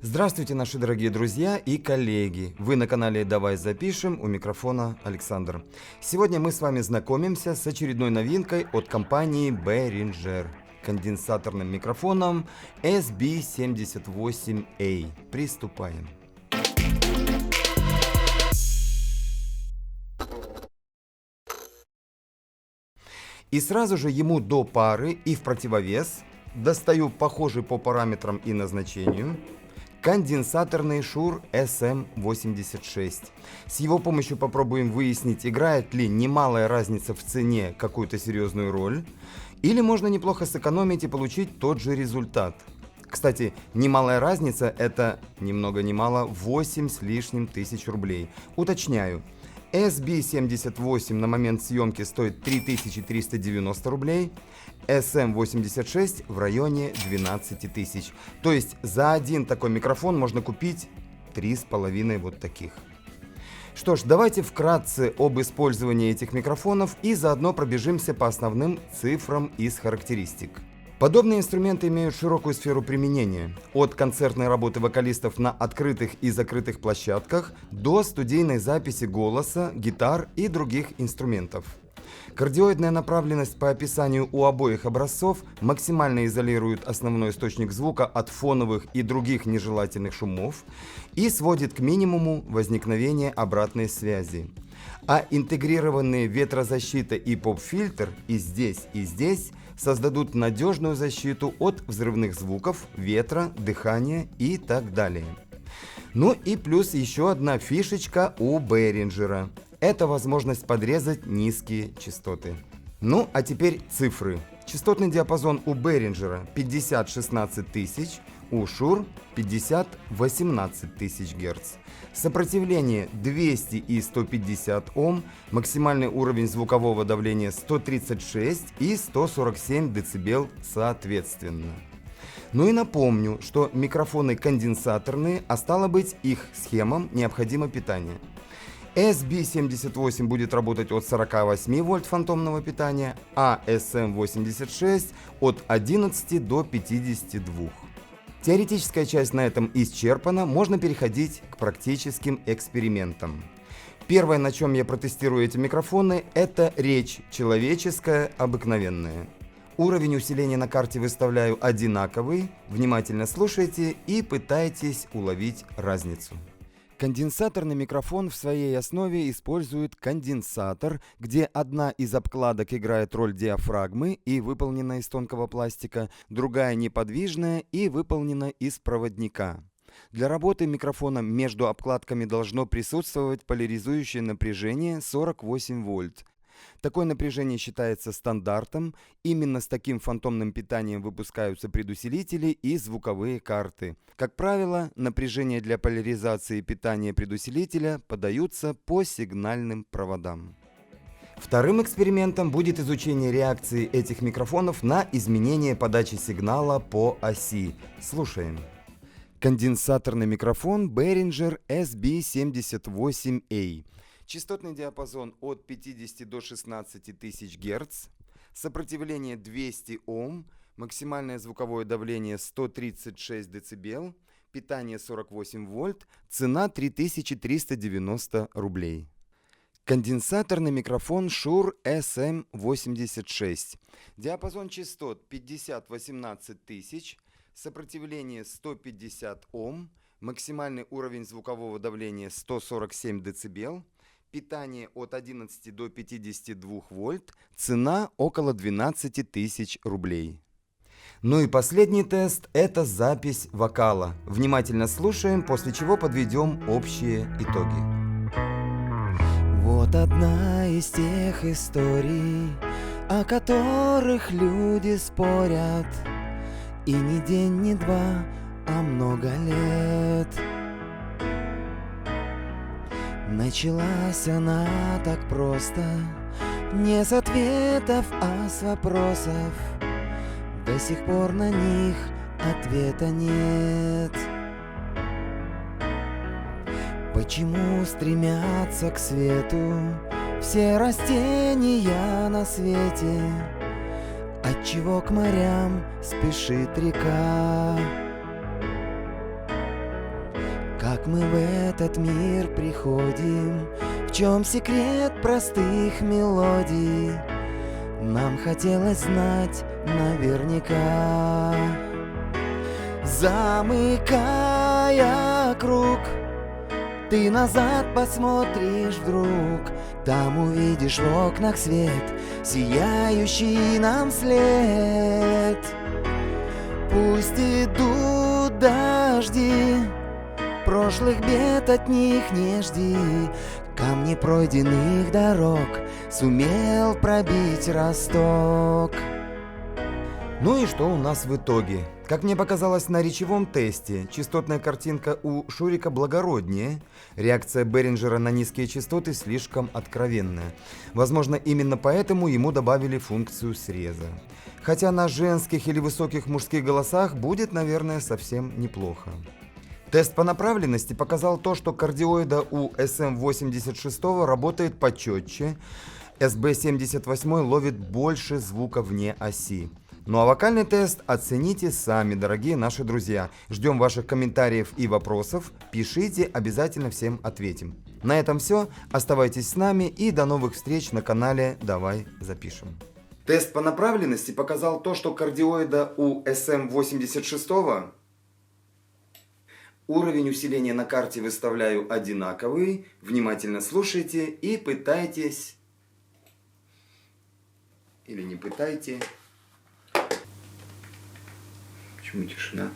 Здравствуйте, наши дорогие друзья и коллеги! Вы на канале «Давай запишем», у микрофона Александр. Сегодня мы с вами знакомимся с очередной новинкой от компании Behringer – конденсаторным микрофоном SB78A. Приступаем. И сразу же ему до пары и в противовес достаю похожий по параметрам и назначению конденсаторный Shure SM86. С его помощью попробуем выяснить, играет ли немалая разница в цене какую-то серьезную роль, или можно неплохо сэкономить и получить тот же результат. Кстати, немалая разница — это ни много ни мало 8 с лишним тысяч рублей. Уточняю. SB78 на момент съемки стоит 3390 рублей, SM86 в районе 12 тысяч. То есть за один такой микрофон можно купить 3,5 вот таких. Что ж, давайте вкратце об использовании этих микрофонов и заодно пробежимся по основным цифрам из характеристик. Подобные инструменты имеют широкую сферу применения, от концертной работы вокалистов на открытых и закрытых площадках до студийной записи голоса, гитар и других инструментов. Кардиоидная направленность по описанию у обоих образцов максимально изолирует основной источник звука от фоновых и других нежелательных шумов и сводит к минимуму возникновение обратной связи. А интегрированные ветрозащита и поп-фильтр и здесь создадут надежную защиту от взрывных звуков, ветра, дыхания и так далее. Ну и плюс еще одна фишечка у Behringer. Это возможность подрезать низкие частоты. Ну а теперь цифры. Частотный диапазон у Behringer 50-16 тысяч, у Shure 50-18 тысяч Гц. Сопротивление 200 и 150 Ом, максимальный уровень звукового давления 136 и 147 дБ соответственно. Ну и напомню, что микрофоны конденсаторные, а стало быть, их схемам необходимо питание. SB78 будет работать от 48 вольт фантомного питания, а SM86 от 11 до 52. Теоретическая часть на этом исчерпана, можно переходить к практическим экспериментам. Первое, на чем я протестирую эти микрофоны, это речь человеческая, обыкновенная. Уровень усиления на карте выставляю одинаковый, внимательно слушайте и пытайтесь уловить разницу. Конденсаторный микрофон в своей основе использует конденсатор, где одна из обкладок играет роль диафрагмы и выполнена из тонкого пластика, другая неподвижная и выполнена из проводника. Для работы микрофона между обкладками должно присутствовать поляризующее напряжение 48 вольт. Такое напряжение считается стандартом. Именно с таким фантомным питанием выпускаются предусилители и звуковые карты. Как правило, напряжение для поляризации питания предусилителя подаются по сигнальным проводам. Вторым экспериментом будет изучение реакции этих микрофонов на изменение подачи сигнала по оси. Слушаем. Конденсаторный микрофон Behringer SB78A. Частотный диапазон от 50 до 16 тысяч Гц, сопротивление 200 Ом, максимальное звуковое давление 136 дБ, питание 48 вольт, цена 3390 рублей. Конденсаторный микрофон Shure SM86. Диапазон частот 50-18 тысяч, сопротивление 150 Ом, максимальный уровень звукового давления 147 дБ, питание от 11 до 52 вольт, цена около 12 тысяч рублей. Ну и последний тест – это запись вокала. Внимательно слушаем, после чего подведем общие итоги. Вот одна из тех историй, о которых люди спорят, и не день, не два, а много лет. Началась она так просто, не с ответов, а с вопросов. До сих пор на них ответа нет. Почему стремятся к свету все растения на свете? Отчего к морям спешит река? как мы в этот мир приходим, в чем секрет простых мелодий, нам хотелось знать наверняка. Замыкая круг, ты назад посмотришь вдруг, там увидишь в окнах свет, сияющий нам след. Пусть идут дожди, прошлых бед от них не жди, камни пройденных дорог сумел пробить росток. Ну и что у нас в итоге? Как мне показалось на речевом тесте, частотная картинка у Шурика благороднее, реакция Беринджера на низкие частоты слишком откровенная. Возможно, именно поэтому ему добавили функцию среза. Хотя на женских или высоких мужских голосах будет, наверное, совсем неплохо. Тест по направленности показал то, что кардиоида у SM86 работает почетче, SB78 ловит больше звука вне оси. Ну а вокальный тест оцените сами, дорогие наши друзья. Ждем ваших комментариев и вопросов. Пишите, обязательно всем ответим. На этом все. Оставайтесь с нами и до новых встреч на канале «Давай запишем». Тест по направленности показал то, что кардиоида у SM86 уровень усиления на карте выставляю одинаковый. Внимательно слушайте и пытайтесь, или не пытайте. Почему тишина?